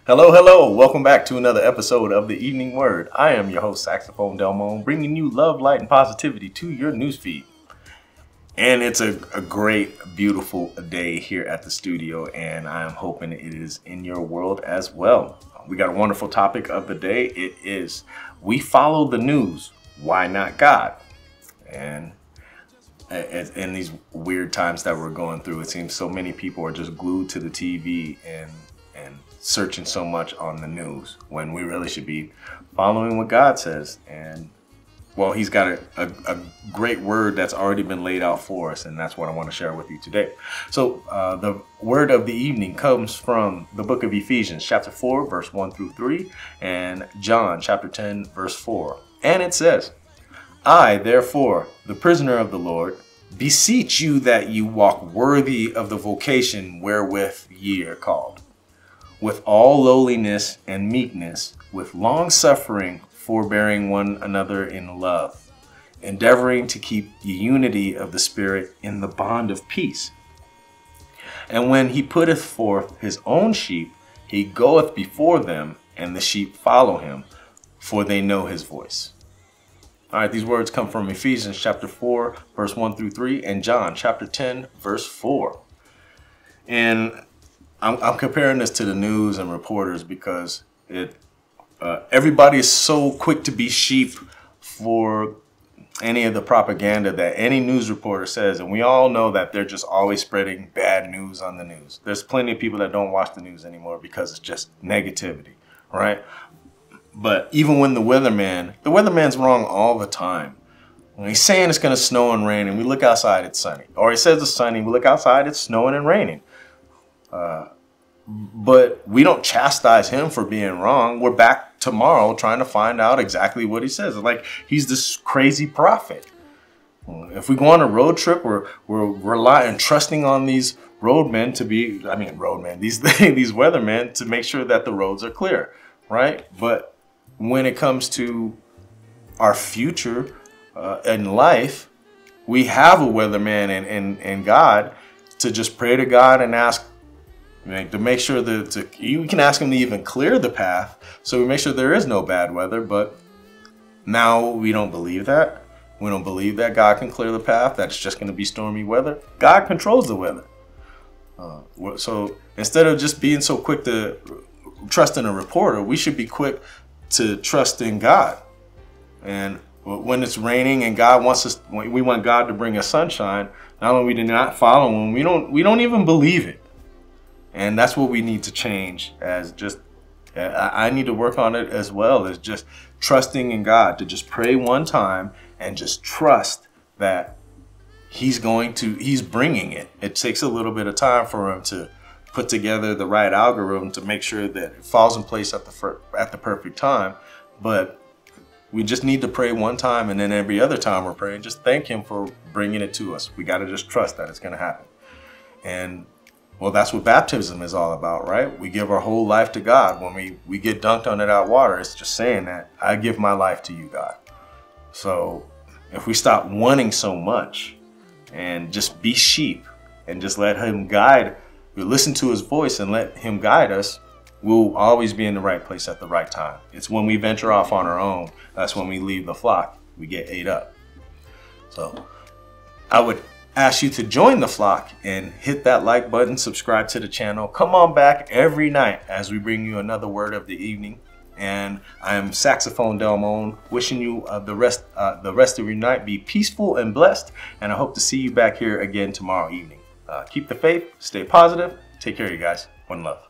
Hello, hello. Welcome back to another episode of The Evening Word. I am your host, Saxophone Delmone, bringing you love, light, and positivity to your newsfeed. And it's a great, beautiful day here at the studio, and I am hoping it is in your world as well. We got a wonderful topic of the day. It is, we follow the news. Why not God? And in these weird times that we're going through, it seems so many people are just glued to the TV and searching so much on the news when we really should be following what God says. And well, he's got a great word that's already been laid out for us, and that's what I want to share with you today. So the word of the evening comes from the book of Ephesians chapter 4 verse 1 through 3 and John chapter 10 verse 4. And it says, I, therefore, the prisoner of the Lord, beseech you that you walk worthy of the vocation wherewith ye are called, with all lowliness and meekness, with long suffering, forbearing one another in love, endeavoring to keep the unity of the Spirit in the bond of peace. And when he putteth forth his own sheep, he goeth before them, and the sheep follow him, for they know his voice. All right, these words come from Ephesians chapter 4, verse 1 through 3, and John chapter 10, verse 4. And I'm comparing this to the news and reporters because everybody is so quick to be sheep for any of the propaganda that any news reporter says. And we all know that they're just always spreading bad news on the news. There's plenty of people that don't watch the news anymore because it's just negativity, right? But even when the weatherman's wrong all the time. When he's saying it's going to snow and rain and we look outside, it's sunny. Or he says it's sunny, we look outside, it's snowing and raining. But we don't chastise him for being wrong. We're back tomorrow trying to find out exactly what he says. Like he's this crazy prophet. If we go on a road trip, we're relying, trusting on these roadmen to be, these weathermen to make sure that the roads are clear, right? But when it comes to our future in life, we have a weatherman and God to just pray to God and ask, to make sure that you can ask him to even clear the path so we make sure there is no bad weather. But now we don't believe that. We don't believe that God can clear the path. That's just going to be stormy weather. God controls the weather. So instead of just being so quick to trust in a reporter, we should be quick to trust in God. And when it's raining and we want God to bring us sunshine, not only do we not follow him, we don't even believe it. And that's what we need to change I need to work on it as well, as just trusting in God, to just pray one time and just trust that he's bringing it. It takes a little bit of time for him to put together the right algorithm to make sure that it falls in place at the perfect time. But we just need to pray one time, and then every other time we're praying, just thank him for bringing it to us. We got to just trust that it's going to happen. And well, that's what baptism is all about, right? We give our whole life to God. When we get dunked under that water, it's just saying that I give my life to you, God. So if we stop wanting so much and just be sheep and just let him guide, we listen to his voice and let him guide us, we'll always be in the right place at the right time. It's when we venture off on our own, that's when we leave the flock, we get ate up. So I would ask you to join the flock and hit that like button, subscribe to the channel. Come on back every night as we bring you another word of the evening. And I am Saxophone Delmone, wishing you the rest of your night be peaceful and blessed. And I hope to see you back here again tomorrow evening. Keep the faith, stay positive. Take care of you guys. One love.